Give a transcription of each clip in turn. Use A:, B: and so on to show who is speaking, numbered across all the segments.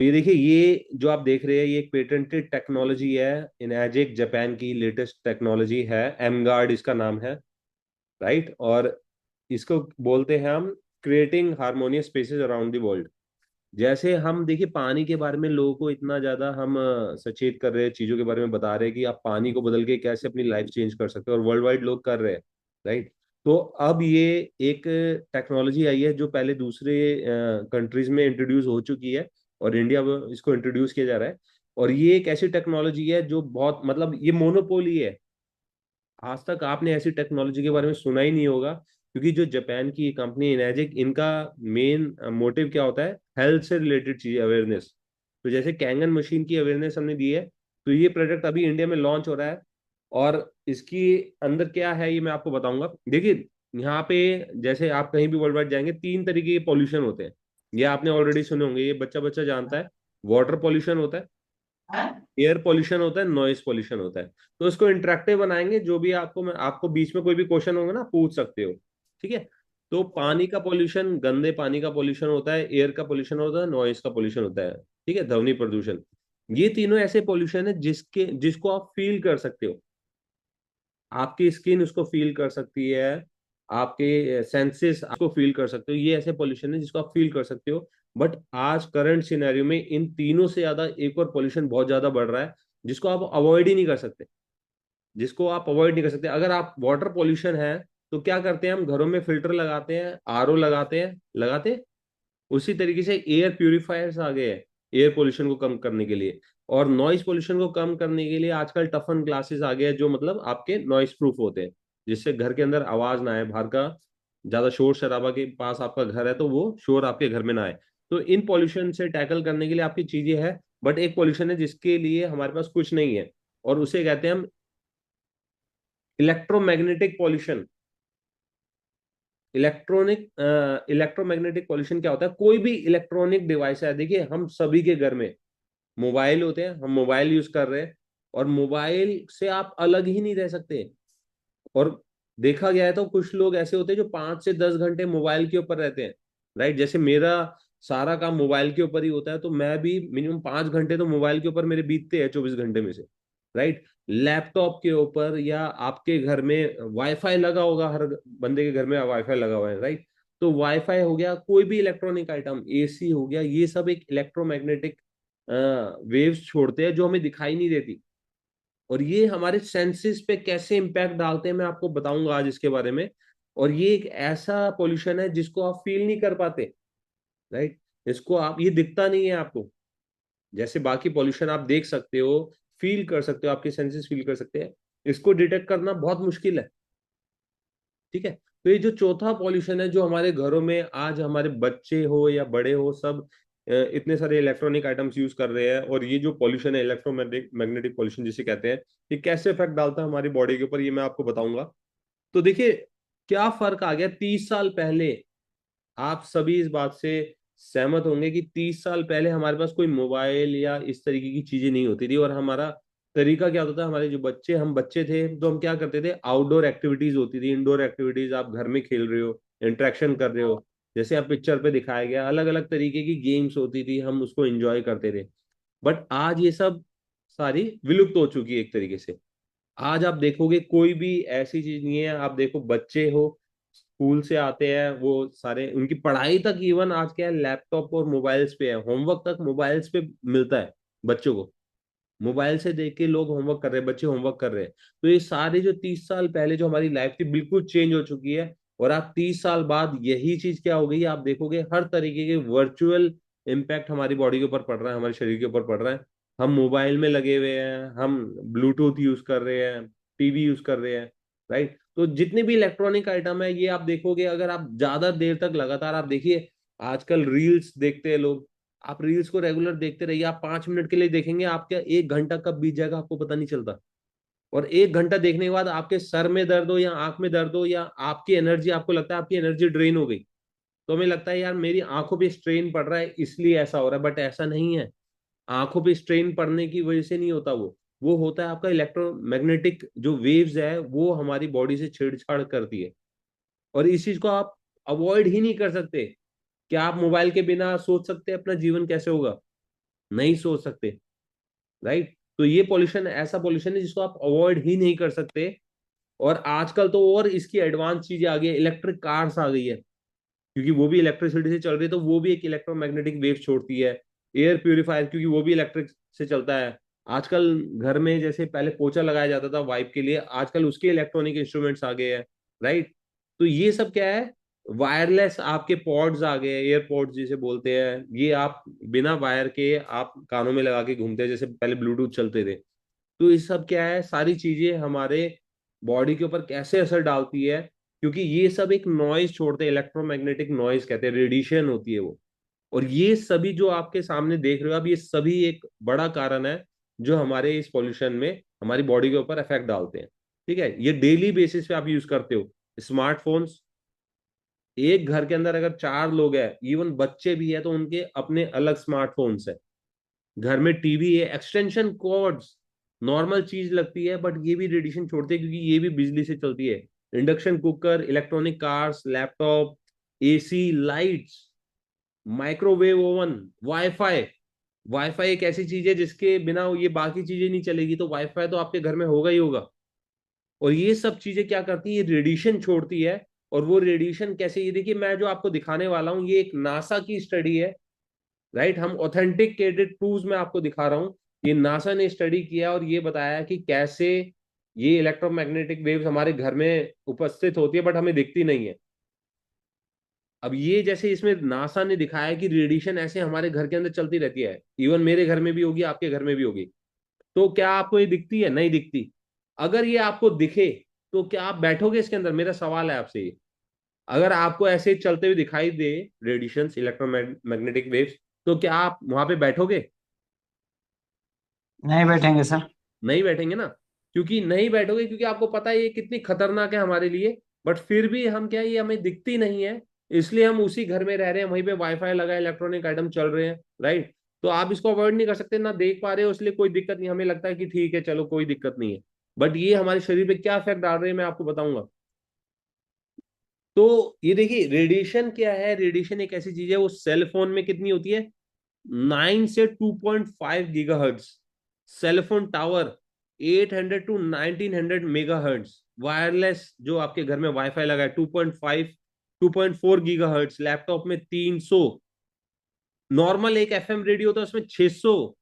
A: ये देखिए, ये जो आप देख रहे हैं ये एक पेटेंटेड टेक्नोलॉजी है। इनएजिक जापान की लेटेस्ट टेक्नोलॉजी है। एम गार्ड इसका नाम है। राइट। और इसको बोलते हैं हम creating harmonious spaces around the world. जैसे हम देखिए पानी के बारे में लोगों को इतना ज्यादा हम सचेत कर रहे हैं, चीजों के बारे में बता रहे हैं कि आप पानी को बदल के कैसे अपनी लाइफ चेंज कर सकते हो, और वर्ल्ड वाइड लोग कर रहे हैं। राइट। तो अब ये एक टेक्नोलॉजी आई है जो पहले दूसरे कंट्रीज में इंट्रोड्यूस हो चुकी है, और इंडिया में इसको इंट्रोड्यूस किया जा रहा है। और ये एक ऐसी टेक्नोलॉजी है जो बहुत मतलब ये मोनोपोली है। आज तक आपने ऐसी टेक्नोलॉजी के बारे में सुना ही नहीं होगा, क्योंकि जो जापान की कंपनी इनर्जिक, इनका मेन मोटिव क्या होता है, हेल्थ से रिलेटेड चीज अवेयरनेस। तो जैसे कैंगन मशीन की अवेयरनेस हमने दी है, तो ये प्रोडक्ट अभी इंडिया में लॉन्च हो रहा है। और इसकी अंदर क्या है ये मैं आपको बताऊंगा। देखिए, यहाँ पे जैसे आप कहीं भी वर्ल्ड वाइड जाएंगे, तीन तरीके के पॉल्यूशन होते हैं। ये आपने ऑलरेडी सुने होंगे, ये बच्चा बच्चा जानता है। वाटर पॉल्यूशन होता है, एयर पॉल्यूशन होता है, नॉइस पॉल्यूशन होता है। तो इसको इंटरेक्टिव बनाएंगे, जो भी आपको मैं आपको बीच में कोई भी क्वेश्चन होगा ना पूछ सकते हो। ठीक है। तो पानी का पॉल्यूशन, गंदे पानी का पॉल्यूशन होता है, एयर का पॉल्यूशन होता है, नॉइस का पॉल्यूशन होता है। ठीक है, ध्वनि प्रदूषण। ये तीनों ऐसे पॉल्यूशन है जिसको आप फील कर सकते हो। आपकी स्किन उसको फील कर सकती है, आपके सेंसेस आपको फील कर सकते हो। ये ऐसे पॉल्यूशन है जिसको आप फील कर सकते हो। बट आज करंट सिनेरियो में इन तीनों से ज्यादा एक और पॉल्यूशन बहुत ज्यादा बढ़ रहा है, जिसको आप अवॉइड ही नहीं कर सकते। जिसको आप अवॉइड नहीं कर सकते। अगर आप वाटर पॉल्यूशन है, तो क्या करते हैं हम, घरों में फिल्टर लगाते हैं, आरओ लगाते हैं। उसी तरीके से एयर प्यूरिफायर्स आ गए हैं एयर पोल्यूशन को कम करने के लिए। और नॉइस पोल्यूशन को कम करने के लिए आजकल टफन ग्लासेस आ गए हैं, जो मतलब आपके नॉइस प्रूफ होते हैं, जिससे घर के अंदर आवाज ना आए, बाहर का ज्यादा शोर शराबा के पास आपका घर है तो वो शोर आपके घर में ना आए। तो इन पॉल्यूशन से टैकल करने के लिए आपकी चीजें हैं। बट एक पॉल्यूशन है जिसके लिए हमारे पास कुछ नहीं है, और उसे कहते हैं हम इलेक्ट्रोमैग्नेटिक पॉल्यूशन। इलेक्ट्रोमैग्नेटिक पॉल्यूशन क्या होता है, कोई भी इलेक्ट्रॉनिक डिवाइस है। देखिए, हम सभी के घर में मोबाइल होते हैं, हम मोबाइल यूज कर रहे हैं, और मोबाइल से आप अलग ही नहीं रह सकते। और देखा गया है तो कुछ लोग ऐसे होते हैं जो 5 से 10 घंटे मोबाइल के ऊपर रहते हैं। राइट। जैसे मेरा सारा काम मोबाइल के ऊपर ही होता है, तो मैं भी मिनिमम 5 घंटे तो मोबाइल के ऊपर मेरे बीतते हैं 24 घंटे में से। राइट। लैपटॉप के ऊपर, या आपके घर में वाईफाई लगा होगा, हर बंदे के घर में वाईफाई लगा हुआ है। राइट। तो वाईफाई हो गया, कोई भी इलेक्ट्रॉनिक आइटम, एसी हो गया, ये सब एक इलेक्ट्रोमैग्नेटिक वेव्स छोड़ते हैं जो हमें दिखाई नहीं देती। और ये हमारे सेंसेस पे कैसे इम्पैक्ट डालते हैं मैं आपको बताऊंगा आज इसके बारे में। और ये एक ऐसा पोल्यूशन है जिसको आप फील नहीं कर पाते। राइट। इसको आप, ये दिखता नहीं है आपको। जैसे बाकी पोल्यूशन आप देख सकते हो, फील कर सकते हो, आपके सेंसेस फील कर सकते हैं। इसको डिटेक्ट करना बहुत मुश्किल है। ठीक है। तो ये जो चौथा पॉल्यूशन है, जो हमारे घरों में आज हमारे बच्चे हो या बड़े हो सब इतने सारे इलेक्ट्रॉनिक आइटम्स यूज कर रहे हैं, और ये जो पॉल्यूशन है इलेक्ट्रोमैग्नेटिक मैग्नेटिक पॉल्यूशन जिसे कहते हैं, ये कैसे इफेक्ट डालता है हमारी बॉडी के ऊपर, ये मैं आपको बताऊंगा। तो देखिए, क्या फर्क आ गया 30 साल पहले। आप सभी इस बात से सहमत होंगे कि 30 साल पहले हमारे पास कोई मोबाइल या इस तरीके की चीजें नहीं होती थी, और हमारा तरीका क्या होता था, हमारे जो बच्चे, हम बच्चे थे तो हम क्या करते थे, आउटडोर एक्टिविटीज होती थी, इंडोर एक्टिविटीज, आप घर में खेल रहे हो, इंटरेक्शन कर रहे हो। जैसे आप पिक्चर पे दिखाया गया, अलग अलग तरीके की गेम्स होती थी, हम उसको एंजॉय करते थे। बट आज ये सब सारी विलुप्त हो चुकी है एक तरीके से। आज आप देखोगे कोई भी ऐसी चीज नहीं है। आप देखो, बच्चे हो, स्कूल से आते हैं, वो सारे उनकी पढ़ाई तक इवन आज क्या है, लैपटॉप और मोबाइल्स पे है। होमवर्क तक मोबाइल्स पे मिलता है बच्चों को। मोबाइल से देख के लोग होमवर्क कर रहे हैं, बच्चे होमवर्क कर रहे हैं। तो ये सारे जो 30 साल पहले जो हमारी लाइफ थी, बिल्कुल चेंज हो चुकी है। और आप 30 साल बाद यही चीज क्या हो गई है, आप देखोगे हर तरीके के वर्चुअल इम्पैक्ट हमारी बॉडी के ऊपर पड़ रहा है, हमारे शरीर के ऊपर पड़ रहा है। हम मोबाइल में लगे हुए हैं, हम ब्लूटूथ यूज कर रहे हैं, टीवी यूज कर रहे हैं। राइट। तो जितने भी इलेक्ट्रॉनिक आइटम है, ये आप देखोगे, अगर आप ज्यादा देर तक लगातार आप देखिए, आजकल रील्स देखते हैं लोग। आप रील्स को रेगुलर देखते रहिए, आप 5 मिनट के लिए देखेंगे, आपका 1 घंटा कब बीत जाएगा आपको पता नहीं चलता। और 1 घंटा देखने के बाद आपके सर में दर्द हो या आंख में दर्द हो, या आपकी एनर्जी, आपको लगता है आपकी एनर्जी ड्रेन हो गई, तो हमें लगता है यार मेरी आंखों पे स्ट्रेन पड़ रहा है इसलिए ऐसा हो रहा है। बट ऐसा नहीं है। आंखों पे स्ट्रेन पड़ने की वजह से नहीं होता, वो होता है आपका इलेक्ट्रोमैग्नेटिक जो वेव्स है, वो हमारी बॉडी से छेड़छाड़ करती है। और इस चीज को आप अवॉइड ही नहीं कर सकते। क्या आप मोबाइल के बिना सोच सकते हैं अपना जीवन कैसे होगा? नहीं सोच सकते, राइट। तो ये पॉल्यूशन ऐसा पॉल्यूशन है जिसको आप अवॉइड ही नहीं कर सकते। और आजकल तो और इसकी एडवांस चीजें आ गई है, इलेक्ट्रिक कार्स आ गई है, क्योंकि वो भी इलेक्ट्रिसिटी से चल रही है, तो वो भी एक इलेक्ट्रोमैग्नेटिक वेव छोड़ती है। एयर प्यूरिफायर, क्योंकि वो भी इलेक्ट्रिक से चलता है। आजकल घर में जैसे पहले पोछा लगाया जाता था वाइप के लिए, आजकल उसके इलेक्ट्रॉनिक इंस्ट्रूमेंट्स आ गए हैं, राइट। तो ये सब क्या है, वायरलेस आपके पॉड्स आ गए, एयरपॉड्स जिसे बोलते हैं, ये आप बिना वायर के आप कानों में लगा के घूमते हैं, जैसे पहले ब्लूटूथ चलते थे। तो ये सब क्या है, सारी चीजें हमारे बॉडी के ऊपर कैसे असर डालती है, क्योंकि ये सब एक नॉइज छोड़ते हैं, इलेक्ट्रोमैग्नेटिक नॉइज कहते हैं, रेडिएशन होती है वो। और ये सभी जो आपके सामने देख रहे हो आप, ये सभी एक बड़ा कारण है जो हमारे इस पॉल्यूशन में हमारी बॉडी के ऊपर इफेक्ट डालते हैं। ठीक है, ये डेली बेसिस पे आप यूज करते हो स्मार्टफोन्स। एक घर के अंदर अगर 4 लोग हैं, इवन बच्चे भी है, तो उनके अपने अलग स्मार्टफोन्स है। घर में टीवी है, एक्सटेंशन कॉर्ड्स नॉर्मल चीज लगती है, बट ये भी रेडिएशन छोड़ती है, क्योंकि ये भी बिजली से चलती है। Induction cooker, electronic cars, laptop, AC, lights, microwave oven, wifi. Wifi एक ऐसी चीज है जिसके बिना ये बाकी चीजें नहीं चलेगी, तो वाईफाई तो आपके घर में होगा ही होगा। और ये सब चीजें क्या करती है, रेडिएशन छोड़ती है। और वो रेडिएशन कैसे, ये देखिए मैं जो आपको दिखाने वाला हूँ, ये एक नासा की स्टडी है, राइट। हम ऑथेंटिकेटेड प्रूफ में आपको दिखा रहा हूं। ये नासा ने स्टडी किया और ये बताया कि कैसे ये इलेक्ट्रोमैग्नेटिक वेव्स हमारे घर में उपस्थित होती है, बट हमें दिखती नहीं है। अब ये जैसे इसमें नासा ने दिखाया कि रेडिएशन ऐसे हमारे घर के अंदर चलती रहती है, इवन मेरे घर में भी होगी, आपके घर में भी होगी। तो क्या आपको ये दिखती है? नहीं दिखती। अगर ये आपको दिखे तो क्या आप बैठोगे इसके अंदर? मेरा सवाल है आपसे ये। अगर आपको ऐसे चलते हुए दिखाई दे रेडिएशन, इलेक्ट्रोमैग्नेटिक वेव्स, तो क्या आप वहां पे बैठोगे?
B: नहीं बैठेंगे सर।
A: नहीं बैठेंगे ना, क्योंकि नहीं बैठोगे, क्योंकि आपको पता है ये कितनी खतरनाक है हमारे लिए। बट फिर भी हम क्या, ये हमें दिखती नहीं है, इसलिए हम उसी घर में रह रहे हैं, वहीं पे वाईफाई लगा है, इलेक्ट्रॉनिक आइटम चल रहे हैं, राइट। तो आप इसको अवॉइड नहीं कर सकते, ना देख पा रहे हो, इसलिए कोई दिक्कत नहीं, हमें लगता है कि ठीक है चलो कोई दिक्कत नहीं है। बट ये हमारे शरीर पे क्या इफेक्ट डाल रहे हैं मैं आपको बताऊंगा। तो ये देखिए रेडिएशन क्या है, रेडिएशन एक ऐसी चीज है, वो सेल फोन में कितनी होती है, 9 से 2.5 gigahertz. Cellphone tower 800 to 1900 megahertz. Wireless जो आपके घर में वाईफाई लगा है 2.5 2.4 गीगाहर्ट्ज। लैपटॉप में 300। नॉर्मल एक एफएम रेडियो होता है उसमें 600।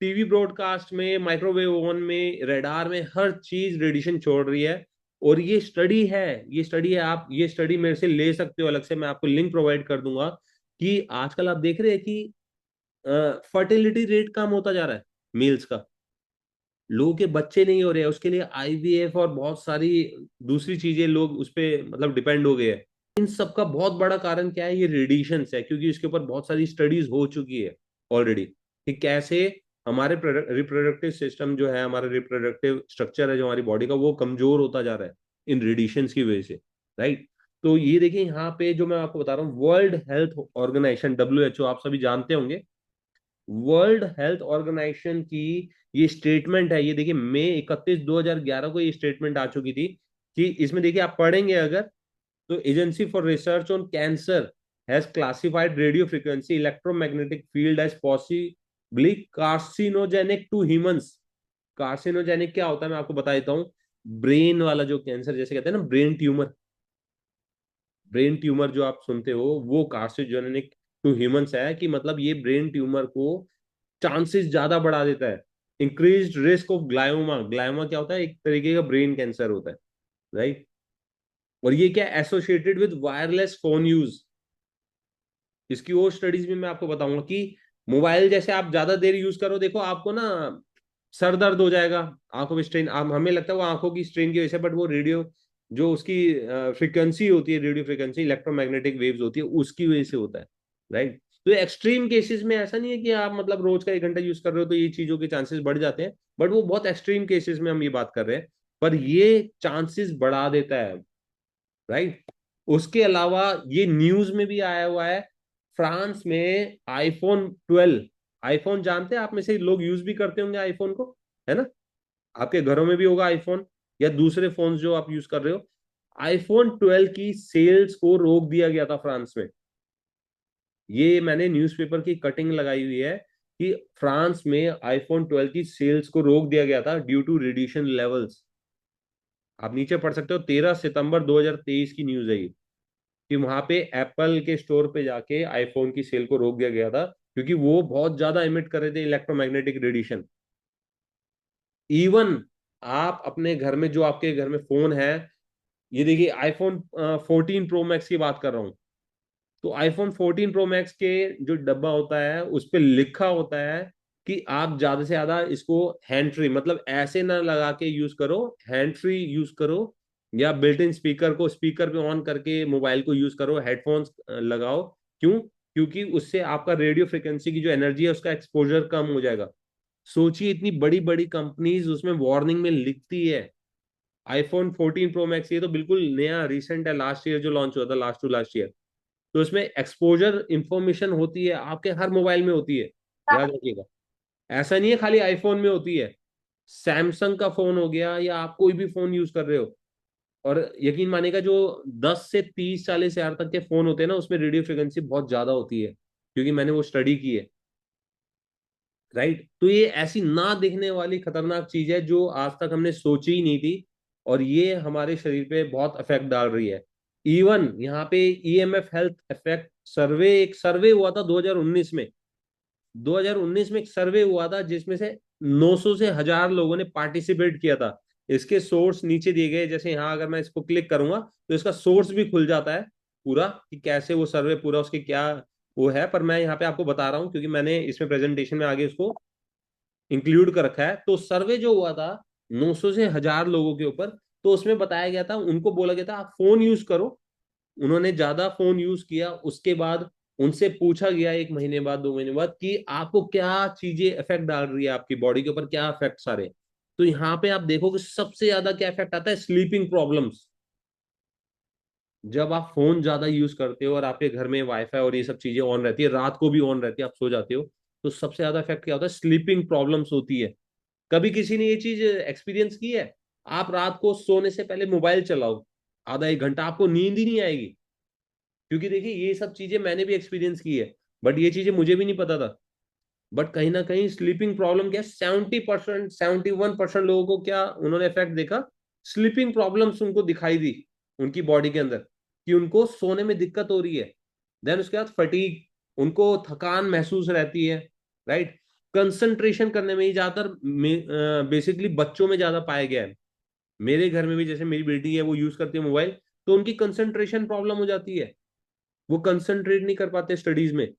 A: टीवी ब्रॉडकास्ट में, माइक्रोवेव ओवन में, रेडार में, हर चीज रेडिएशन छोड़ रही है। और ये स्टडी है, ये स्टडी है, आप ये स्टडी मेरे से ले सकते हो अलग से, मैं आपको लिंक प्रोवाइड कर दूंगा। कि आजकल आप देख रहे हैं कि फर्टिलिटी रेट कम होता जा रहा है मेल्स का, लोगों के बच्चे नहीं हो रहे हैं, उसके लिए आईवीएफ और बहुत सारी दूसरी चीजें लोग उस पे मतलब डिपेंड हो गए हैं। इन सब का बहुत बड़ा कारण क्या है, ये रेडिएशन है, क्योंकि इसके ऊपर बहुत सारी स्टडीज हो चुकी है ऑलरेडी, कि कैसे हमारे रिप्रोडक्टिव सिस्टम जो है, हमारा रिप्रोडक्टिव स्ट्रक्चर है जो हमारी बॉडी का, वो कमजोर होता जा रहा है इन रेडिएशन की वजह से, राइट। तो ये देखिए यहाँ पे जो मैं आपको बता रहा हूँ, वर्ल्ड हेल्थ ऑर्गेनाइजेशन WHO, आप सभी जानते होंगे, वर्ल्ड हेल्थ ऑर्गेनाइजेशन की ये स्टेटमेंट है। ये देखिए मई 31 2011 को ये स्टेटमेंट आ चुकी थी, कि इसमें देखिए आप पढ़ेंगे अगर, तो agency for research on cancer has classified radio frequency electromagnetic field as possibly carcinogenic to humans. Carcinogenic क्या होता है मैं आपको बता देता हूँ। ब्रेन वाला जो कैंसर, जैसे कहते हैं ना ब्रेन ट्यूमर, ब्रेन ट्यूमर जो आप सुनते हो, वो कार्सिनोजेनिक टू ह्यूमंस है, कि मतलब ये ब्रेन ट्यूमर को चांसेस ज्यादा बढ़ा देता है। Increase risk of glioma, glioma क्या होता है, एक तरीके का ब्रेन कैंसर होता है, राइट। और ये क्या associated with wireless phone use. इसकी और स्टडीज भी मैं आपको बताऊंगा कि मोबाइल जैसे आप ज्यादा देर यूज करो, देखो आपको ना सर दर्द हो जाएगा, आंखों में स्ट्रेन, हमें लगता है वो आंखों की स्ट्रेन की वजह से, बट वो रेडियो जो उसकी फ्रीक्वेंसी होती है, रेडियो फ्रीक्वेंसी इलेक्ट्रोमैग्नेटिक वेव्स होती है, उसकी वजह से होता है, राइट। तो एक्सट्रीम केसेस में ऐसा नहीं है कि आप मतलब रोज का 1 घंटा यूज कर रहे हो तो ये चीजों के चांसेस बढ़ जाते हैं, बट वो बहुत एक्सट्रीम केसेस में हम ये बात कर रहे हैं। पर ये चांसेस बढ़ा देता है, राइट। उसके अलावा ये न्यूज में भी आया हुआ है, फ्रांस में iPhone 12, आईफोन जानते हैं आप में से लोग यूज भी करते होंगे आईफोन को, है ना, आपके घरों में भी होगा आईफोन, या दूसरे फोन जो आप यूज कर रहे हो। iPhone 12 की सेल्स को रोक दिया गया था फ्रांस में। ये मैंने न्यूज़पेपर की कटिंग लगाई हुई है, कि फ्रांस में आईफोन 12 की सेल्स को रोक दिया गया था ड्यू टू रेडिएशन लेवल्स। आप नीचे पढ़ सकते हो, 13 सितंबर 2023 की न्यूज है ये, कि वहां पे एप्पल के स्टोर पे जाके आईफोन की सेल को रोक दिया गया था क्योंकि वो बहुत ज्यादा इमिट कर रहे थे इलेक्ट्रोमैग्नेटिक रेडिएशन। इवन आप अपने घर में, जो आपके घर में फोन है, ये देखिए आईफोन 14 प्रो मैक्स की बात कर रहा हूँ। तो आईफोन 14 प्रो मैक्स के जो डब्बा होता है उस पे लिखा होता है कि आप ज्यादा से ज्यादा इसको हैंड फ्री, मतलब ऐसे ना लगा के यूज करो, हैंड फ्री यूज करो, या बिल्ट इन स्पीकर को स्पीकर पे ऑन करके मोबाइल को यूज करो, हेडफोन्स लगाओ। क्यों? क्योंकि उससे आपका रेडियो फ्रिक्वेंसी की जो एनर्जी है उसका एक्सपोजर कम हो जाएगा। सोचिए, इतनी बड़ी बड़ी कंपनीज उसमें वार्निंग में लिखती है। आईफोन 14 प्रो मैक्स ये तो बिल्कुल नया रिसेंट है, लास्ट ईयर जो लॉन्च हुआ था, लास्ट टू लास्ट ईयर। तो इसमें एक्सपोजर इंफॉर्मेशन होती है, आपके हर मोबाइल में होती है, याद रखिएगा। ऐसा नहीं है खाली आईफोन में होती है। सैमसंग का फोन हो गया या आप कोई भी फोन यूज कर रहे हो, और यकीन मानेगा जो 10 से 30 40 हजार तक के फोन होते हैं ना, उसमें रेडियो फ्रिक्वेंसी बहुत ज्यादा होती है, क्योंकि मैंने वो स्टडी की है। राइट? तो ये ऐसी ना दिखने वाली खतरनाक चीज है जो आज तक हमने सोची ही नहीं थी, और ये हमारे शरीर पे बहुत इफेक्ट डाल रही है। इवन यहाँ पे ईएमएफ हेल्थ इफेक्ट सर्वे, एक सर्वे हुआ था 2019 में। 2019 में एक सर्वे हुआ था जिसमें से 900 से 1000 लोगों ने पार्टिसिपेट किया था। इसके सोर्स नीचे दिए गए, जैसे यहाँ अगर मैं इसको क्लिक करूंगा तो इसका सोर्स भी खुल जाता है पूरा, कि कैसे वो सर्वे पूरा, उसकी क्या वो है। पर मैं यहाँ पे आपको बता रहा हूँ क्योंकि मैंने इसमें प्रेजेंटेशन में आगे उसको इंक्लूड कर रखा है। तो सर्वे जो हुआ था 900 से 1000 लोगों के ऊपर, तो उसमें बताया गया था, उनको बोला गया था आप फोन यूज करो। उन्होंने ज्यादा फोन यूज किया, उसके बाद उनसे पूछा गया 1 महीने बाद, 2 महीने बाद, कि आपको क्या चीजें इफेक्ट डाल रही है, आपकी बॉडी के ऊपर क्या इफेक्ट आ रहे हैं। तो यहाँ पे आप देखो कि सबसे ज्यादा क्या इफेक्ट आता है, स्लीपिंग प्रॉब्लम्स। जब आप फोन ज्यादा यूज करते हो और आपके घर में वाईफाई और ये सब चीजें ऑन रहती है, रात को भी ऑन रहती है, आप सो जाते हो, तो सबसे ज्यादा इफेक्ट क्या होता है, स्लीपिंग प्रॉब्लम्स होती है। कभी किसी ने ये चीज एक्सपीरियंस की है? आप रात को सोने से पहले मोबाइल चलाओ आधा 1 घंटा, आपको नींद ही नहीं आएगी। क्योंकि देखिए ये सब चीजें मैंने भी एक्सपीरियंस की है, बट ये चीजें मुझे भी नहीं पता था। बट कहीं ना कहीं स्लीपिंग प्रॉब्लम क्या, 70%, 71% लोगों को क्या उन्होंने इफेक्ट देखा, स्लीपिंग प्रॉब्लम्स उनको दिखाई दी उनकी बॉडी के अंदर, कि उनको सोने में दिक्कत हो रही है। देन उसके बाद फटीग, उनको थकान महसूस रहती है। राइट? कंसंट्रेशन करने में ही ज्यादातर बेसिकली बच्चों में ज्यादा पाया गया है। मेरे घर में भी जैसे मेरी बेटी है, वो यूज करती है मोबाइल, तो उनकी कंसंट्रेशन प्रॉब्लम हो जाती है, वो कंसंट्रेट नहीं कर पाते स्टडीज में।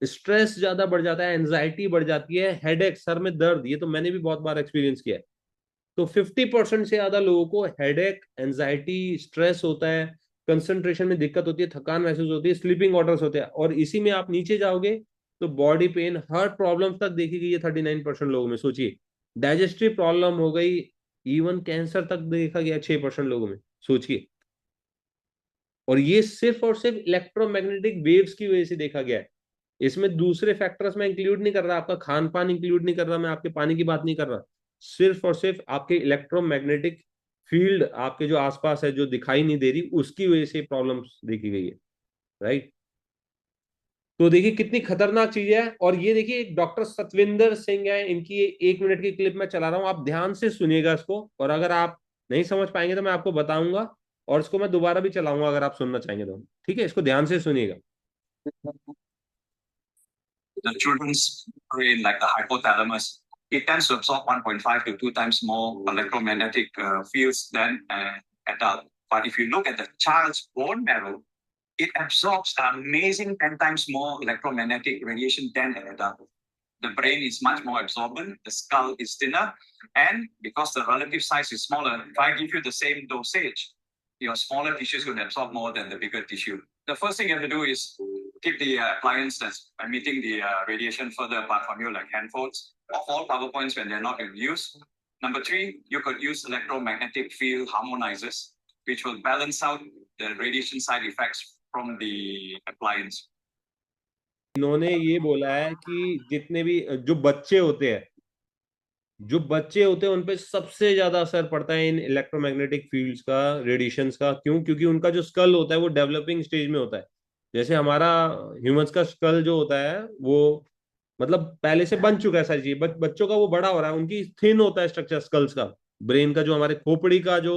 A: स्ट्रेस ज्यादा बढ़ जाता है, एंजाइटी बढ़ जाती है, हेडेक, सर में दर्द, ये तो मैंने भी बहुत बार एक्सपीरियंस किया है। तो 50% से ज्यादा लोगों को हेडेक, एंजाइटी, स्ट्रेस होता है, कंसंट्रेशन में दिक्कत होती है, थकान महसूस होती है, स्लीपिंग ऑर्डर्स होते हैं, और इसी में आप नीचे जाओगे तो बॉडी पेन, हार्ट प्रॉब्लम तक देखी गई है 39% लोगों में। सोचिए, डाइजेस्टिव प्रॉब्लम हो गई, इवन कैंसर तक देखा गया 6% लोगों में। सोचिए, और ये सिर्फ और सिर्फ इलेक्ट्रोमैग्नेटिक वेव्स की वजह से देखा गया है। इसमें दूसरे फैक्टर्स में इंक्लूड नहीं कर रहा, आपका खान पान इंक्लूड नहीं कर रहा, मैं आपके पानी की बात नहीं कर रहा। सिर्फ और सिर्फ आपके इलेक्ट्रोमैग्नेटिक फील्ड आपके जो आसपास है, जो दिखाई नहीं दे रही, उसकी वजह से प्रॉब्लम्स देखी गई है। राइट? तो देखिए कितनी खतरनाक चीज है। और ये देखिए एक डॉक्टर सतविंदर सिंह है, इनकी 1 मिनट की क्लिप मैं चला रहा हूँ, आप ध्यान से सुनिएगा इसको, और अगर आप नहीं समझ पाएंगे तो मैं आपको बताऊंगा, और इसको मैं दोबारा भी चलाऊंगा अगर आप सुनना चाहेंगे तो। ठीक है, इसको ध्यान से सुनिएगा।
B: The children's brain, like the hypothalamus, it tends to absorb 1.5 to 2 times more electromagnetic fields than an adult. But if you look at the child's bone marrow, it absorbs an amazing 10 times more electromagnetic radiation than an adult. The brain is much more absorbent, the skull is thinner, and because the relative size is smaller, if I give you the same dosage, your smaller tissues will absorb more than the bigger tissue. The first thing you have to do is keep the appliance that's emitting the radiation further apart from you, like handphones, or all power points when they're not in use. Number 3, you could use electromagnetic field harmonizers, which will balance out the radiation side effects from the appliance.
A: इन्होंने ये बोला है कि जितने भी जो बच्चे होते हैं उन पे सबसे ज्यादा असर पड़ता है इन इलेक्ट्रोमैग्नेटिक फील्ड्स का, रेडिएशंस का। क्यों? क्योंकि उनका जो स्कल होता है वो डेवलपिंग स्टेज में होता है। जैसे हमारा ह्यूमंस का स्कल जो होता है वो मतलब पहले से बन चुका है सारी चीज, बच्चों का वो बड़ा हो रहा है, उनकी थिन होता है स्ट्रक्चर स्कल्स का, ब्रेन का जो हमारे खोपड़ी का जो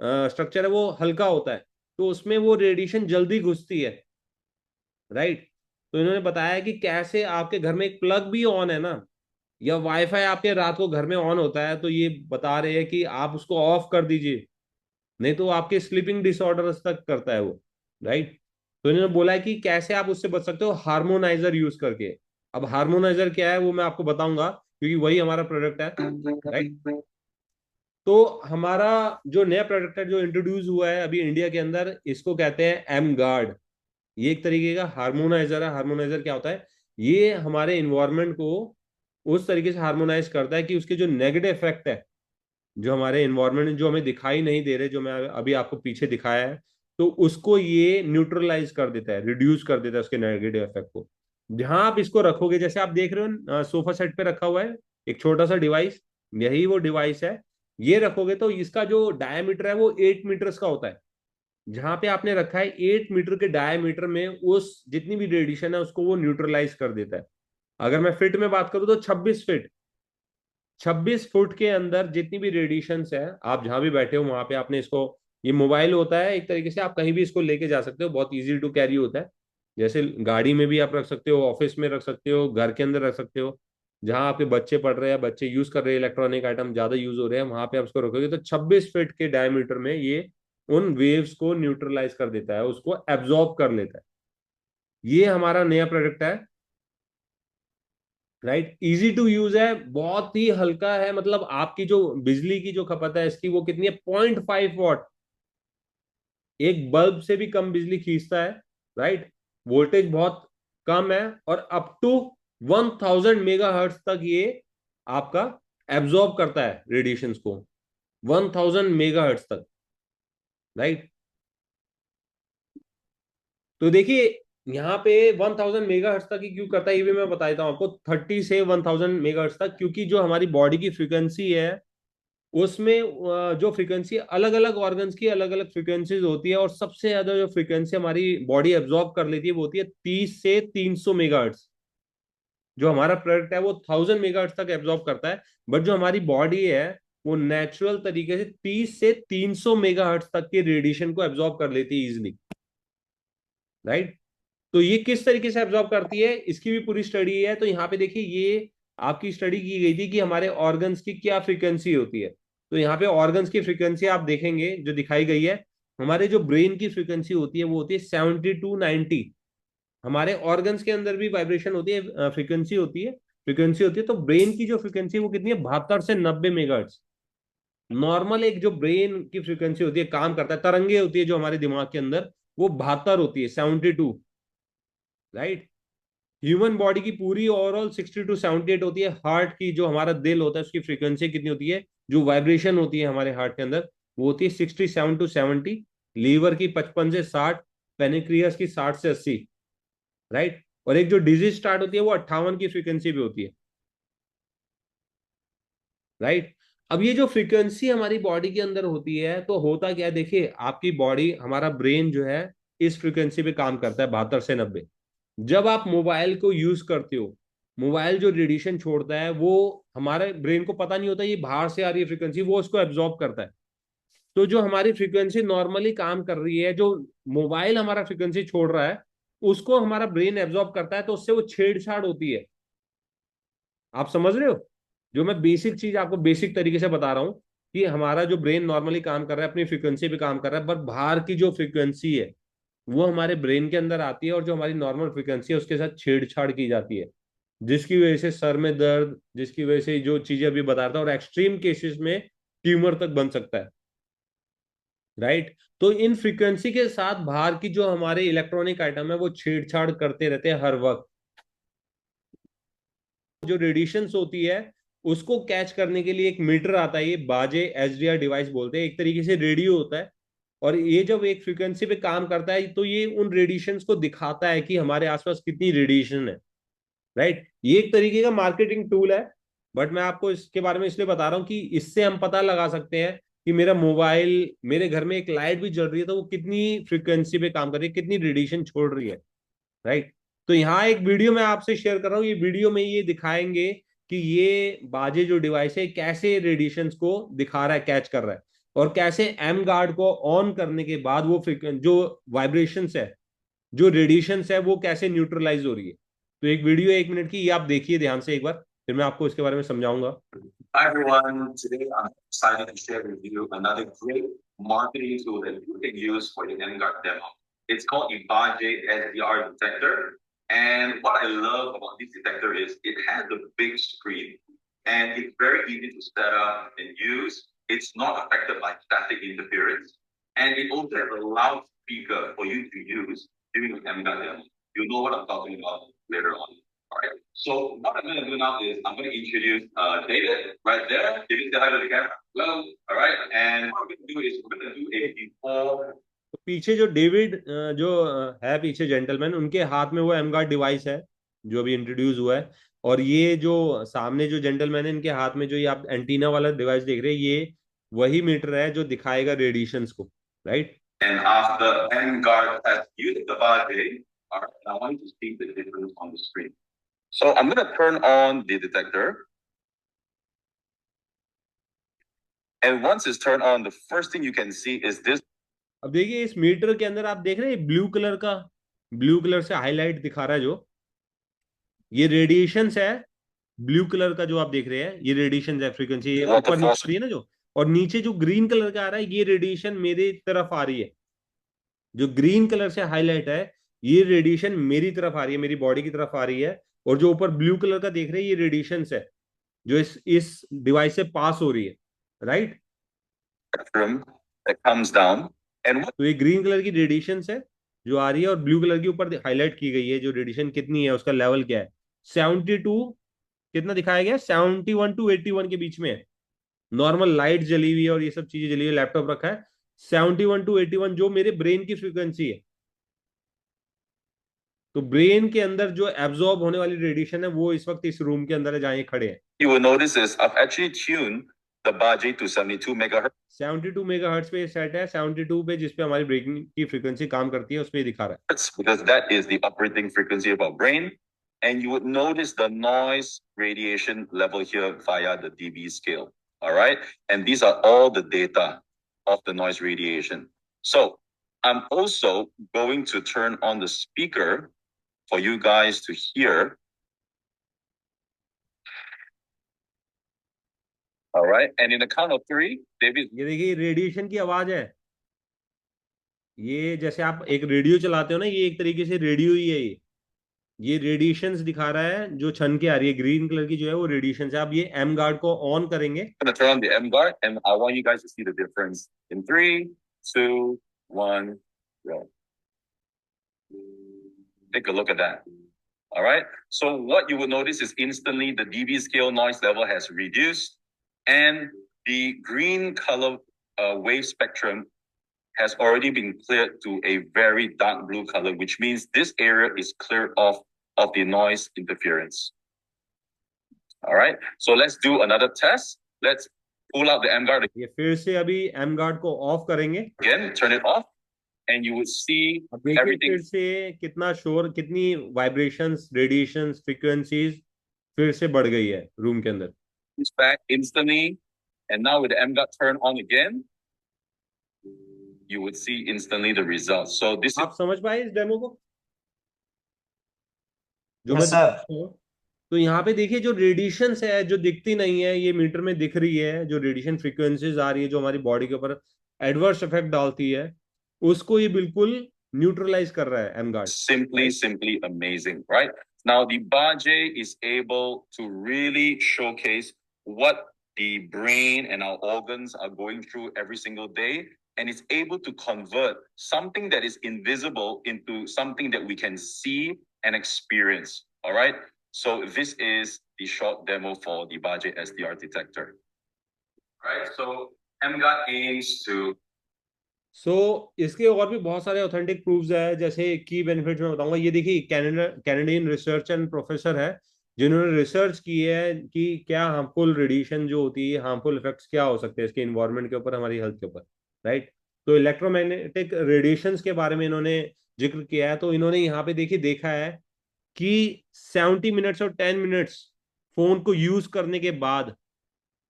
A: स्ट्रक्चर है वो हल्का होता है, तो उसमें वो रेडिएशन जल्दी घुसती है, राइट। तो इन्होंने बताया कि कैसे आपके घर में एक प्लग भी ऑन है ना, या वाईफाई आपके रात को घर में ऑन होता है, तो ये बता रहे हैं कि आप उसको ऑफ कर दीजिए, नहीं तो आपके स्लीपिंग डिसऑर्डर्स तक करता है वो, राइट। तो इन्होंने बोला है कि कैसे आप उससे बच सकते हो, हार्मोनाइजर यूज करके। अब हार्मोनाइजर क्या है वो मैं आपको बताऊंगा, क्योंकि वही हमारा प्रोडक्ट है, राइट। तो हमारा जो नया प्रोडक्ट है जो इंट्रोड्यूस हुआ है अभी इंडिया के अंदर, इसको कहते हैं एम गार्ड। ये एक तरीके का हार्मोनाइजर है। हार्मोनाइजर क्या होता है, ये हमारे इन्वायरमेंट को उस तरीके से हार्मोनाइज करता है कि उसके जो नेगेटिव इफेक्ट है, जो हमारे इन्वायरमेंट जो हमें दिखाई नहीं दे रहे, जो मैं अभी आपको पीछे दिखाया है, तो उसको ये न्यूट्रलाइज कर देता है, रिड्यूस कर देता है उसके नेगेटिव इफेक्ट को। जहां आप इसको रखोगे, जैसे आप देख रहे हो सोफा सेट पे रखा हुआ है एक छोटा सा डिवाइस, यही वो डिवाइस है। ये रखोगे तो इसका जो डायमीटर है वो 8 मीटर्स का होता है। जहां पे आपने रखा है 8 मीटर के डायमीटर में उस जितनी भी रेडिएशन है उसको वो न्यूट्रलाइज कर देता है। अगर मैं फिट में बात करूं तो 26 फीट, 26 फुट के अंदर जितनी भी रेडिएशन है, आप जहां भी बैठे हो वहां पे आपने इसको, ये मोबाइल होता है एक तरीके से, आप कहीं भी इसको लेके जा सकते हो, बहुत इजी टू कैरी होता है। जैसे गाड़ी में भी आप रख सकते हो, ऑफिस में रख सकते हो, घर के अंदर रख सकते हो, जहां आपके बच्चे पढ़ रहे हैं, बच्चे यूज कर रहे हैं, इलेक्ट्रॉनिक आइटम ज्यादा यूज हो रहे हैं, वहां पे आप उसको रखोगे तो 26 फीट के डायमीटर में ये उन वेव्स को न्यूट्रलाइज कर देता है, उसको एब्जॉर्ब कर लेता है। ये हमारा नया प्रोडक्ट है, राइट। इजी टू यूज है, बहुत ही हल्का है, मतलब आपकी जो बिजली की जो खपत है इसकी वो कितनी है, 0.5 वॉट, एक बल्ब से भी कम बिजली खींचता है, राइट। वोल्टेज बहुत कम है, और अप टू 1000 मेगा हर्ट्ज तक ये आपका एब्जॉर्ब करता है रेडिएशंस को, 1000 मेगा हर्ट्ज तक, राइट। तो देखिए यहाँ पे 1000 मेगा हर्ट्ज तक ही क्यों करता है ये भी मैं बता देता हूँ आपको, 30 से 1000 मेगा हर्ट्ज तक, क्योंकि जो हमारी बॉडी की फ्रीक्वेंसी है उसमें जो फ्रीक्वेंसी अलग अलग ऑर्गन्स की अलग अलग फ्रीक्वेंसीज होती है, और सबसे ज्यादा जो फ्रीक्वेंसी हमारी बॉडी एब्जॉर्ब कर लेती है वो होती है 30 से 300 मेगाहर्ट्ज। जो हमारा प्रोडक्ट है वो 1000 मेगाहर्ट्ज तक एब्जॉर्ब करता है, बट जो हमारी बॉडी है वो नेचुरल तरीके से 30 से 300 मेगाहर्ट्ज तक के रेडिएशन को एब्जॉर्ब कर लेती है इजिली, राइट। तो ये किस तरीके से एब्जॉर्ब करती है इसकी भी पूरी स्टडी है। तो यहाँ पे देखिए ये आपकी स्टडी की गई थी कि हमारे ऑर्गन्स की क्या फ्रीक्वेंसी होती है। तो यहाँ पे ऑर्गन्स की फ्रीक्वेंसी आप देखेंगे जो दिखाई गई है, हमारे जो ब्रेन की फ्रीक्वेंसी होती है वो होती है 70 to 90। हमारे ऑर्गन्स के अंदर भी वाइब्रेशन होती है, फ्रीक्वेंसी होती है। तो ब्रेन की जो फ्रीक्वेंसी वो कितनी है, 72 से 90 मेगाहर्ट्ज। नॉर्मल एक जो ब्रेन की फ्रीक्वेंसी होती है, काम करता है, तरंगे होती है जो हमारे दिमाग के अंदर, वो 72 होती है, 72, राइट। ह्यूमन बॉडी की पूरी ओवरऑल 60 to 78 होती है। हार्ट की जो हमारा दिल होता है उसकी फ्रीक्वेंसी कितनी होती है, जो वाइब्रेशन होती है हमारे हार्ट के अंदर, वो होती है 67 to 70। लीवर की 55 से 60, पेनिक्रियास की 60 से 80, राइट। और एक जो डिजीज स्टार्ट होती है वो 58 की फ्रीक्वेंसी पे होती है, राइट। अब ये जो फ्रीक्वेंसी हमारी बॉडी के अंदर होती है, तो होता क्या है, देखिए आपकी बॉडी, हमारा ब्रेन जो है इस फ्रीक्वेंसी पे काम करता है, 72 से 90। जब आप मोबाइल को यूज करते हो, मोबाइल जो रेडिएशन छोड़ता है वो हमारे ब्रेन को पता नहीं होता ये बाहर से आ रही है फ्रीक्वेंसी, वो उसको एब्जॉर्ब करता है। तो जो हमारी फ्रीक्वेंसी नॉर्मली काम कर रही है, जो मोबाइल हमारा फ्रीक्वेंसी छोड़ रहा है, उसको हमारा ब्रेन एब्जॉर्ब करता है, तो उससे वो छेड़छाड़ होती है। आप समझ रहे हो, जो मैं बेसिक चीज आपको बेसिक तरीके से बता रहा हूं, कि हमारा जो ब्रेन नॉर्मली काम कर रहा है अपनी फ्रीक्वेंसी पे काम कर रहा है, पर बाहर की जो फ्रीक्वेंसी है वो हमारे ब्रेन के अंदर आती है, और जो हमारी नॉर्मल फ्रीक्वेंसी है उसके साथ छेड़छाड़ की जाती है, जिसकी वजह से सर में दर्द, जिसकी वजह से जो चीजें अभी बता रहा था, और एक्सट्रीम केसेस में ट्यूमर तक बन सकता है, राइट। तो इन फ्रीक्वेंसी के साथ बाहर की जो हमारे इलेक्ट्रॉनिक आइटम है वो छेड़छाड़ करते रहते हैं हर वक्त। जो रेडिएशंस होती है उसको कैच करने के लिए एक मीटर आता है, ये बाजे एचडीआर डिवाइस बोलते हैं, एक तरीके से रेडियो होता है। और ये जब एक फ्रीक्वेंसी पे काम करता है तो ये उन रेडिएशंस को दिखाता है कि हमारे आसपास कितनी रेडिएशन है, राइट। ये एक तरीके का मार्केटिंग टूल है, बट मैं आपको इसके बारे में इसलिए बता रहा हूँ कि इससे हम पता लगा सकते हैं कि मेरा मोबाइल, मेरे घर में एक लाइट भी जल रही है तो वो कितनी फ्रीक्वेंसी पे काम कर रही है, कितनी रेडिएशन छोड़ रही है, राइट। तो यहाँ एक वीडियो मैं आपसे शेयर कर रहा हूँ, ये वीडियो में ये दिखाएंगे कि ये बाजे जो डिवाइस है कैसे रेडिएशंस को दिखा रहा है, कैच कर रहा है, और कैसे एम गार्ड को ऑन करने के बाद वो जो वाइब्रेशंस है, जो रेडिएशंस है, वो कैसे न्यूट्रलाइज हो रही है। तो एक वीडियो 1 मिनट की, ये आप देखिए ध्यान से एक बार, फिर मैं आपको इसके बारे में समझाऊंगा।
B: Hi everyone, today I'm excited to share with you another great marketing tool that you can use for your NGARD demo. It's called Ibaje SDR detector. And what I love about this detector is it has a big screen and it's very easy to set up and use. It's not affected by static interference. And it also has a loudspeaker for you to use during your NGARD demo. You know what I'm talking about later on. All right. So what I'm going to do now is I'm going to introduce David right there. David, say hi to the camera. Hello. All right. And what we're going to do is we're going to do a before.
A: तो पीछे जो David जो है पीछे gentleman, उनके हाथ में वो एमगार्ड डिवाइस है जो अभी इंट्रोड्यूस हुआ है। और ये जो सामने जो जेंटलमैन है, इनके हाथ में जो ये आप एंटीना वाला डिवाइस देख रहे हैं, ये वही मीटर है जो दिखाएगा रेडिएशंस को, right.
B: And after Vanguard has used the body, all right, I want you to see the difference on the screen. So I'm going to turn on the detector. And once it's turned on, the first thing you can see is this.
A: अब देखिए इस metre के अंदर आप देख रहे हैं blue colour का, ब्लू कलर से हाईलाइट दिखा रहा है जो ये रेडिएशंस है। ब्लू कलर का जो आप देख रहे हैं ये रेडिएशन है, फ्रीक्वेंसी ये ऊपर नीचे आ रही है ना जो, और नीचे जो ग्रीन कलर का आ रहा है ये रेडिएशन मेरी तरफ आ रही है। जो ग्रीन कलर से हाईलाइट है ये रेडिएशन मेरी तरफ आ रही है, मेरी बॉडी की तरफ आ रही है। और जो ऊपर ब्लू कलर का देख रहे हैं ये रेडिएशन है जो इस डिवाइस से पास हो रही है, राइट। तो ये ग्रीन कलर की रेडिएशन है जो आ रही है, और ब्लू कलर के ऊपर हाईलाइट की गई है जो रेडिएशन कितनी है, उसका लेवल क्या है। 72 कितना दिखाया गया, 71 to 81 के बीच में है। नॉर्मल लाइट जली हुई है और ये सब चीजें जली हुई है, लैपटॉप रखा है। 71 to 81 जो मेरे ब्रेन की फ्रीक्वेंसी है। तो ब्रेन के अंदर जो एब्जॉर्ब होने वाली रेडिएशन है वो इस वक्त इस रूम के अंदर है जहां ये खड़े हैं।
B: You will notice is I've actually tuned the Baji to 72 megahertz.
A: 72 megahertz पे सेट है, 72 पे जिसपे हमारी ब्रेन की फ्रीक्वेंसी काम करती है, उसपे दिखा रहा है।
B: Because that is the operating frequency of our brain. And you would notice the noise radiation level here via the dB scale. All right. And these are all the data of the noise radiation. So I'm also going to turn on the speaker for you guys to hear. All right. And in the count of three, David.
A: ये देखिए radiation की आवाज है। ये जैसे आप एक radio चलाते हो ना, ये एक तरीके से रेडियो ही है। ये रेडिएशंस दिखा रहा है जो छन के आ रही है, ग्रीन कलर की जो है वो रेडिएशन है। आप ये एम गार्ड को ऑन करेंगे।
B: I'm gonna turn on the M guard, and I want you guys to see the difference in 3, 2, 1, go. Take a look at that. All right. So what you will notice is instantly the dB scale noise level has reduced, and the green color wave spectrum has already been cleared to a very dark blue color, which means this area is cleared off of the noise interference. All right. So let's do another test. Let's pull out the M guard
A: ये फिर से अभी M guard को of करेंगे।
B: again. Turn it off, and you will see
A: अब देखिए
B: everything.
A: फिर से कितना शोर, कितनी वाइब्रेशंस, रेडिएशंस, फ्रीक्वेंसीज फिर से बढ़ गई है रूम के अंदर।
B: It's back instantly, and now with the M guard turned on again, you would see instantly the results. So this
A: आप समझ पाए इस डेमो को जो
C: Yes,
A: मैं
C: sir.
A: दिखा रहा हूं? तो यहाँ पे देखिए जो रेडिएशंस है जो दिखती नहीं है, ये मीटर में दिख रही है। जो रेडिएशन फ्रीक्वेंसीज आ रही है जो हमारी बॉडी के ऊपर एडवर्स इफेक्ट डालती है, उसको ये बिल्कुल न्यूट्रलाइज कर रहा है M guard.
B: simply amazing, right? Now the Baje is able to really showcase what the brain and our organs are going through every single day, and it's able to convert something that is invisible into something that we can see and experience. All right. So this is the short demo for the Baje SDR detector. All right. So MGOT aims to
A: इसके और भी बहुत सारे authentic proofs है। जैसे key benefits मैं बताऊंगा। ये देखिए कैनेडियन रिसर्च एंड प्रोफेसर है जिन्होंने रिसर्च की है कि क्या हार्मफुल रेडिएशन जो होती है, हार्मफुल इफेक्ट्स क्या हो सकते हैं इसके इन्वायरमेंट के ऊपर, हमारी हेल्थ के ऊपर, राइट। तो इलेक्ट्रोमैग्नेटिक रेडिएशंस के बारे में इन्होंने जिक्र किया है। तो इन्होंने यहाँ पे देखिए देखा है कि 70 मिनट्स और 10 मिनट्स फोन को यूज करने के बाद,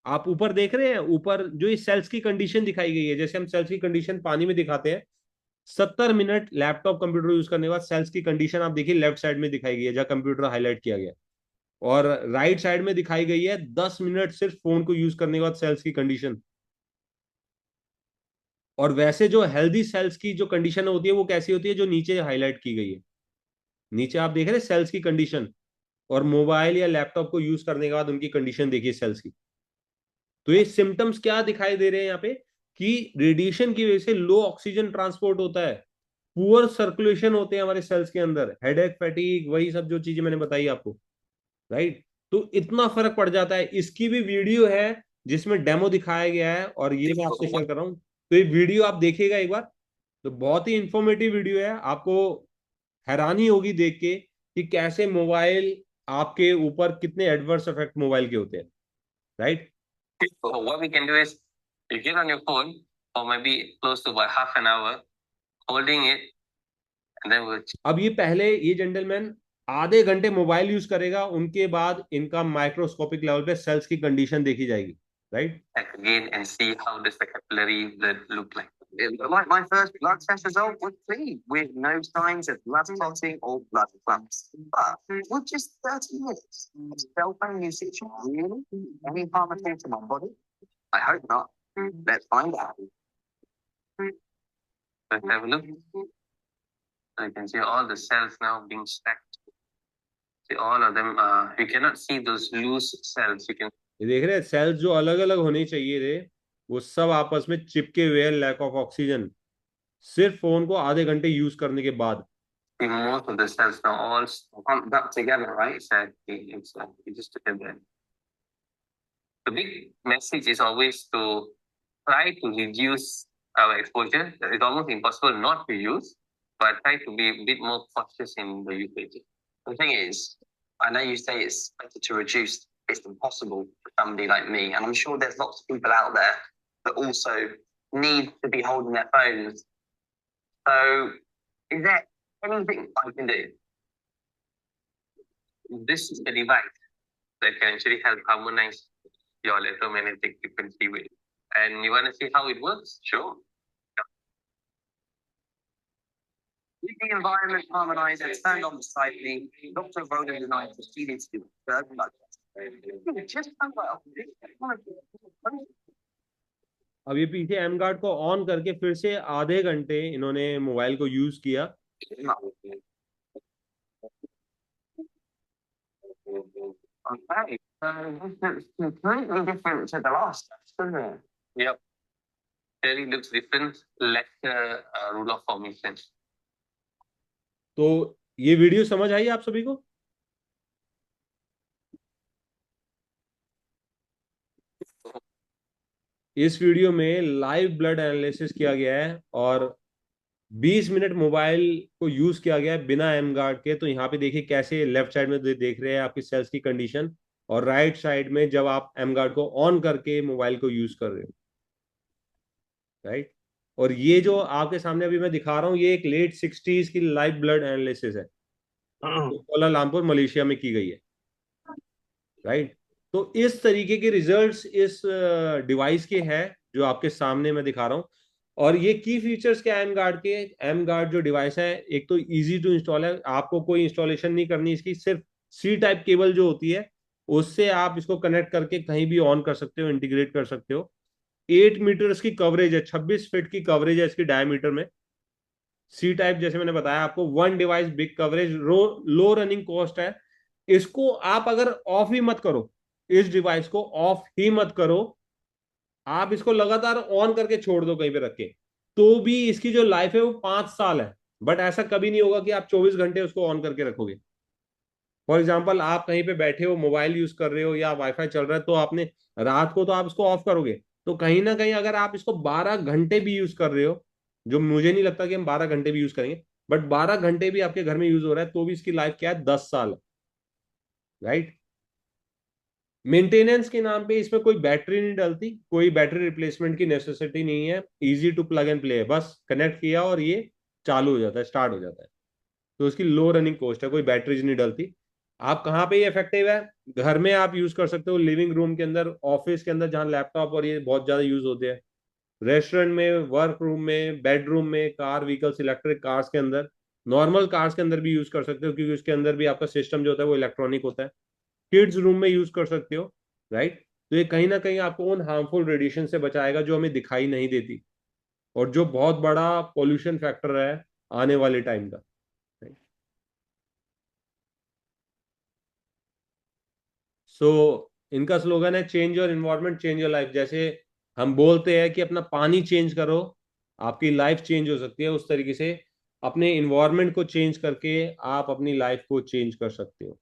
A: आप ऊपर देख रहे हैं, ऊपर जो ये सेल्स की कंडीशन दिखाई गई है, जैसे हम सेल्स की कंडीशन पानी में दिखाते हैं, 70 मिनट लैपटॉप कंप्यूटर यूज करने के बाद सेल्स की कंडीशन आप देखिए लेफ्ट साइड में दिखाई गई है जहां कंप्यूटर हाईलाइट किया गया, और राइट साइड में दिखाई गई है 10 मिनट सिर्फ फोन को यूज करने के बाद सेल्स की कंडीशन। और वैसे जो हेल्दी सेल्स की जो कंडीशन होती है वो कैसी होती है, जो नीचे हाईलाइट की गई है, नीचे आप देख रहे हैं सेल्स की कंडीशन, और मोबाइल या लैपटॉप को यूज करने के बाद उनकी कंडीशन देखिए सेल्स की। तो ये सिम्टम्स क्या दिखाई दे रहे हैं यहाँ पे, कि रेडिएशन की वजह से लो ऑक्सीजन ट्रांसपोर्ट होता है, पुअर सर्कुलेशन होते हैं हमारे सेल्स के अंदर, हेडेक, फैटीग, वही सब जो चीजें मैंने बताई आपको, राइट। तो इतना फर्क पड़ जाता है। इसकी भी वीडियो है जिसमें डेमो दिखाया गया है, और ये मैं आपसे शेयर कर रहा हूँ, तो ये वीडियो आप देखिएगा एक बार। तो बहुत ही इंफॉर्मेटिव वीडियो है, आपको हैरानी होगी देख के कि कैसे मोबाइल आपके ऊपर कितने एडवर्स इफेक्ट मोबाइल के होते हैं, right.
B: So what we can do is you get on your phone for maybe close to about half an hour, holding it, and then we'll
A: अब ये पहले ये जेंटलमैन आधे घंटे मोबाइल यूज करेगा, उनके बाद इनका माइक्रोस्कोपिक लेवल पे सेल्स की कंडीशन देखी जाएगी, right.
B: check again and see how does the capillary blood look like. Like my first blood test result was clean, with no signs of blood clotting or blood clumps. But with just 30 minutes of cell phone usage, really any harm at all to my body? I hope not. Let's find out. Let's have a look. So you can see all the cells now being stacked. See all of them. You cannot see those loose cells. You can
A: ये देख रहे हैं sales जो अलग अलग होने चाहिए थे, वो सब आपस में चिपके हुए हैं, लैक ऑफ ऑक्सीजन, सिर्फ फोन को आधे घंटे यूज करने के बाद।
B: see most of the cells now all clumped up together, right? So it's just together. The big message is always to try to reduce our exposure. It's almost impossible not to use, but try to be a bit more cautious in the usage. The thing is, I know you say it's better to reduce. It's impossible for somebody like me, and I'm sure there's lots of people out there that also need to be holding their phones. So, is there anything I can do? This is the device that can actually help harmonize your electromagnetic frequency wave. And you want to see how it works? Sure. With the environment harmonizer turned on slightly, Dr. Roland and I proceeded to do a third blood test. Just how well.
A: अब ये पीछे M guard को on करके फिर से आधे घंटे इन्होंने मोबाइल को यूज किया।
B: Okay, this looks completely different to the last test, doesn't it? Yep. Really looks different. Lesser rule of formation.
A: तो ये वीडियो समझ आई आप सभी को? इस वीडियो में लाइव ब्लड एनालिसिस किया गया है और 20 मिनट मोबाइल को यूज किया गया है बिना एम गार्ड के। तो यहाँ पे देखिए कैसे लेफ्ट साइड में देख रहे हैं आपकी सेल्स की कंडीशन, और राइट साइड में जब आप एम गार्ड को ऑन करके मोबाइल को यूज कर रहे हो, राइट। और ये जो आपके सामने अभी मैं दिखा रहा हूँ, ये एक लेट 60s की लाइव ब्लड एनालिसिस है, तो कोलालमपुर मलेशिया में की गई है, राइट। तो इस तरीके के रिजल्ट्स इस डिवाइस के हैं जो आपके सामने मैं दिखा रहा हूँ। और ये की फीचर्स क्या है एम गार्ड के, एम गार्ड जो डिवाइस है, एक तो इजी टू इंस्टॉल है, आपको कोई इंस्टॉलेशन नहीं करनी इसकी, सिर्फ सी टाइप केबल जो होती है उससे आप इसको कनेक्ट करके कहीं भी ऑन कर सकते हो, इंटीग्रेट कर सकते हो। 8 मीटर की कवरेज है, 26 फीट की कवरेज है इसकी डायमीटर में। सी टाइप जैसे मैंने बताया आपको, वन डिवाइस बिग कवरेज, लो रनिंग कॉस्ट है। इसको आप अगर ऑफ ही मत करो, इस डिवाइस को ऑफ ही मत करो, आप इसको लगातार ऑन करके छोड़ दो कहीं पे रख के, तो भी इसकी जो लाइफ है वो 5 साल है। बट ऐसा कभी नहीं होगा कि आप 24 घंटे उसको ऑन करके रखोगे। फॉर एग्जाम्पल आप कहीं पे बैठे हो, मोबाइल यूज कर रहे हो या वाईफाई चल रहा है, तो आपने रात को तो आप इसको ऑफ करोगे, तो कहीं ना कहीं अगर आप इसको 12 घंटे भी यूज कर रहे हो, जो मुझे नहीं लगता कि हम 12 घंटे भी यूज करेंगे, बट 12 घंटे भी आपके घर में यूज हो रहा है, तो भी इसकी लाइफ क्या है, 10 साल, राइट। मेंटेनेंस के नाम पे इसमें कोई बैटरी नहीं डलती, कोई बैटरी रिप्लेसमेंट की नेसेसिटी नहीं है, easy to plug and play है, बस कनेक्ट किया और ये चालू हो जाता है, स्टार्ट हो जाता है, तो उसकी लो रनिंग कॉस्ट है, कोई बैटरीज नहीं डलती। आप कहाँ पे ये इफेक्टिव है? घर में आप यूज कर सकते हो, लिविंग रूम के अंदर, ऑफिस के अंदर जहाँ लैपटॉप और ये बहुत ज्यादा यूज होते हैं, रेस्टोरेंट में, वर्क रूम में, बेडरूम में, कार व्हीकल्स, इलेक्ट्रिक कार्स के अंदर, नॉर्मल कार्स के अंदर भी यूज कर सकते हो, क्योंकि उसके अंदर भी आपका सिस्टम जो होता है वो इलेक्ट्रॉनिक होता है। किड्स रूम में यूज कर सकते हो, राइट? तो ये कहीं ना कहीं आपको उन हार्मफुल रेडिएशन से बचाएगा जो हमें दिखाई नहीं देती, और जो बहुत बड़ा पोल्यूशन फैक्टर है आने वाले टाइम का। सो इनका स्लोगन है change your environment change your life. जैसे हम बोलते हैं कि अपना पानी चेंज करो, आपकी लाइफ चेंज हो सकती है, उस तरीके से अपने इन्वायरमेंट को चेंज करके आप अपनी लाइफ को चेंज कर सकते हो।